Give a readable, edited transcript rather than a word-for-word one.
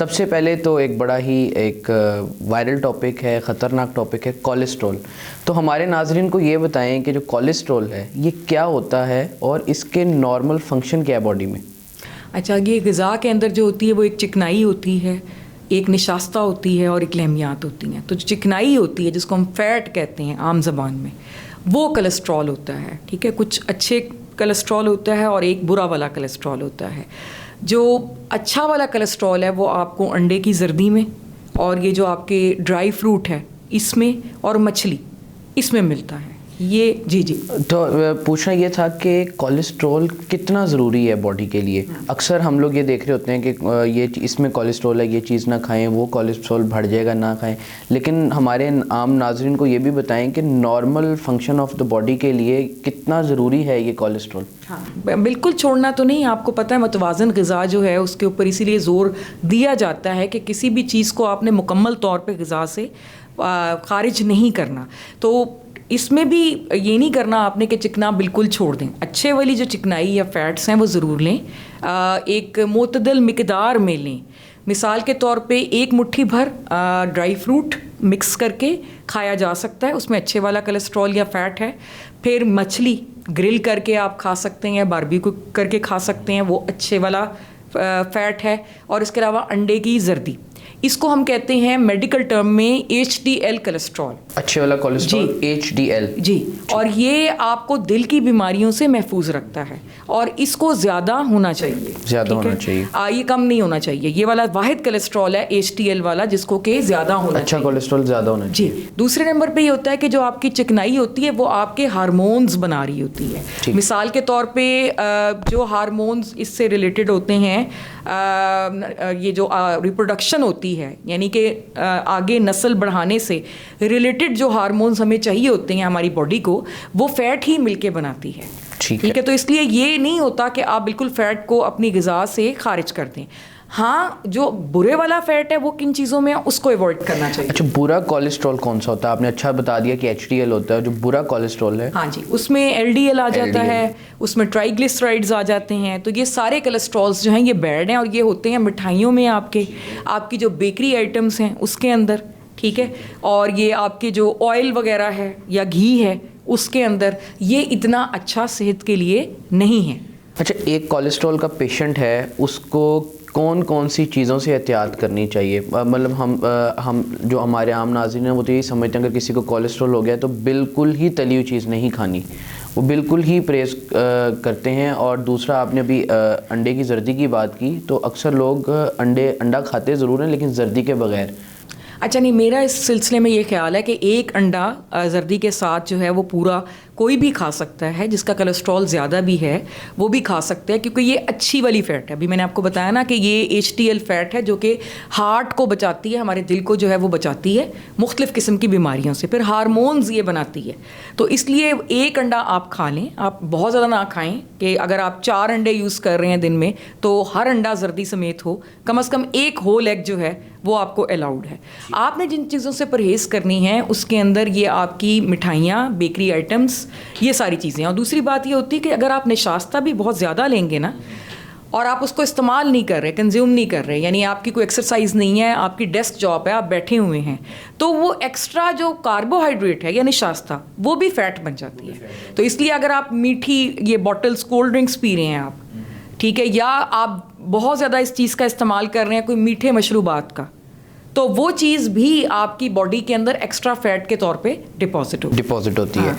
سب سے پہلے تو ایک بڑا ہی ایک وائرل ٹاپک ہے، خطرناک ٹاپک ہے کولیسٹرول. تو ہمارے ناظرین کو یہ بتائیں کہ جو کولیسٹرول ہے یہ کیا ہوتا ہے اور اس کے نارمل فنکشن کیا ہے باڈی میں؟ اچھا، یہ غذا کے اندر جو ہوتی ہے وہ ایک چکنائی ہوتی ہے، ایک نشاستہ ہوتی ہے اور ایک لحمیات ہوتی ہیں. تو جو چکنائی ہوتی ہے جس کو ہم فیٹ کہتے ہیں عام زبان میں، وہ کولیسٹرول ہوتا ہے. ٹھیک ہے، کچھ اچھے کولیسٹرول ہوتا ہے اور ایک برا والا کولیسٹرول ہوتا ہے. جو اچھا والا کولیسٹرول ہے وہ آپ کو انڈے کی زردی میں اور یہ جو آپ کے ڈرائی فروٹ ہے اس میں اور مچھلی اس میں ملتا ہے. یہ جی تو پوچھنا یہ تھا کہ کولیسٹرول کتنا ضروری ہے باڈی کے لیے؟ اکثر ہم لوگ یہ دیکھ رہے ہوتے ہیں کہ یہ اس میں کولیسٹرول ہے، یہ چیز نہ کھائیں، وہ کولیسٹرول بڑھ جائے گا نہ کھائیں. لیکن ہمارے عام ناظرین کو یہ بھی بتائیں کہ normal function of the body کے لیے کتنا ضروری ہے یہ کولیسٹرول. ہاں، بالکل چھوڑنا تو نہیں. آپ کو پتہ ہے متوازن غذا جو ہے اس کے اوپر اسی لیے زور دیا جاتا ہے کہ کسی بھی چیز کو آپ نے مکمل طور پہ غذا سے خارج نہیں کرنا. تو اس میں بھی یہ نہیں کرنا آپ نے کہ چکنا بالکل چھوڑ دیں. اچھے والی جو چکنائی یا فیٹس ہیں وہ ضرور لیں، ایک معتدل مقدار میں لیں. مثال کے طور پہ ایک مٹھی بھر ڈرائی فروٹ مکس کر کے کھایا جا سکتا ہے، اس میں اچھے والا کولیسٹرول یا فیٹ ہے. پھر مچھلی گرل کر کے آپ کھا سکتے ہیں یا باربیکیو کر کے کھا سکتے ہیں، وہ اچھے والا فیٹ ہے. اور اس کے علاوہ انڈے کی زردی، اس کو ہم کہتے ہیں میڈیکل ٹرم میں HDL کولیسٹرول، اچھے والا کولیسٹرول HDL. جی، اور یہ آپ کو دل کی بیماریوں سے محفوظ رکھتا ہے اور اس کو زیادہ ہونا چاہیے، زیادہ ہونا چاہیے، یہ کم نہیں ہونا چاہیے. یہ والا واحد کولیسٹرول ہے HDL والا جس کو کہ زیادہ ہونا اچھا کولیسٹرول زیادہ ہونا چاہیے. جی. دوسرے نمبر پہ یہ ہوتا ہے کہ جو آپ کی چکنائی ہوتی ہے وہ آپ کے ہارمونز بنا رہی ہوتی ہے. مثال کے طور پہ جو ہارمونز اس سے ریلیٹڈ ہوتے ہیں، یہ جو ریپروڈکشن ہوتی ہے، یعنی کہ آگے نسل بڑھانے سے ریلیٹڈ جو ہارمونز ہمیں چاہیے ہوتے ہیں ہماری باڈی کو، وہ فیٹ ہی مل کے بناتی ہے. ٹھیک ہے، تو اس لیے یہ نہیں ہوتا کہ آپ بالکل فیٹ کو اپنی غذا سے خارج کر دیں. ہاں، جو برے والا فیٹ ہے وہ کن چیزوں میں اس کو ایوائڈ کرنا چاہیے. اچھا، برا کولیسٹرول کون سا ہوتا ہے؟ آپ نے اچھا بتا دیا کہ HDL ہوتا ہے. جو برا کولیسٹرول ہے، ہاں جی، اس میں LDL آ جاتا ہے، اس میں ٹرائی گلیسرائڈز آ جاتے ہیں. تو یہ سارے کولیسٹرولز جو ہیں یہ بیڈ ہیں اور یہ ہوتے ہیں مٹھائیوں میں، آپ کی جو بیکری آئٹمس ہیں اس کے اندر. ٹھیک ہے، اور یہ آپ کے جو آئل وغیرہ ہے یا گھی ہے اس کے اندر، یہ اتنا اچھا صحت کے لیے نہیں ہے. اچھا، ایک کولیسٹرول کا پیشنٹ ہے، اس کو کون کون سی چیزوں سے احتیاط کرنی چاہیے؟ مطلب ہم جو ہمارے عام ناظرین ہیں وہ تو یہی سمجھتے ہیں کہ کسی کو کولیسٹرول ہو گیا تو بالکل ہی تلی ہوئی چیز نہیں کھانی، وہ بالکل ہی پرہیز کرتے ہیں. اور دوسرا، آپ نے ابھی انڈے کی زردی کی بات کی، تو اکثر لوگ انڈا کھاتے ضرور ہیں لیکن زردی کے بغیر. اچھا نہیں، میرا اس سلسلے میں یہ خیال ہے کہ ایک انڈا زردی کے ساتھ جو ہے وہ پورا کوئی بھی کھا سکتا ہے، جس کا کولیسٹرول زیادہ بھی ہے وہ بھی کھا سکتا ہے، کیونکہ یہ اچھی والی فیٹ ہے. ابھی میں نے آپ کو بتایا نا کہ یہ HDL فیٹ ہے جو کہ ہارٹ کو بچاتی ہے، ہمارے دل کو جو ہے وہ بچاتی ہے مختلف قسم کی بیماریوں سے. پھر ہارمونز یہ بناتی ہے. تو اس لیے ایک انڈا آپ کھا لیں، آپ بہت زیادہ نہ کھائیں. کہ اگر آپ 4 انڈے یوز کر رہے ہیں دن میں تو ہر انڈا زردی سمیت ہو، کم از کم ایک ہول ایگ جو ہے وہ آپ کو الاؤڈ ہے. آپ نے جن چیزوں سے پرہیز کرنی ہے اس کے اندر یہ آپ کی مٹھائیاں، بیکری آئٹمس، یہ ساری چیزیں. اور دوسری بات یہ ہوتی ہے کہ اگر آپ نشاستہ بھی بہت زیادہ لیں گے نا اور آپ اس کو استعمال نہیں کر رہے، کنزیوم نہیں کر رہے، یعنی آپ کی کوئی ایکسرسائز نہیں ہے، آپ کی ڈیسک جاب ہے، آپ بیٹھے ہوئے ہیں، تو وہ ایکسٹرا جو کاربوہائیڈریٹ ہے یا نشاستہ وہ بھی فیٹ بن جاتی ہے. تو اس لیے اگر آپ میٹھی یہ باٹلز کولڈ ڈرنکس پی رہے ہیں آپ، ٹھیک ہے، یا آپ بہت زیادہ اس چیز کا استعمال کر رہے ہیں کوئی میٹھے مشروبات کا، تو وہ چیز بھی آپ کی باڈی کے اندر ایکسٹرا فیٹ کے طور پہ ڈپازٹ ہوتی ہے.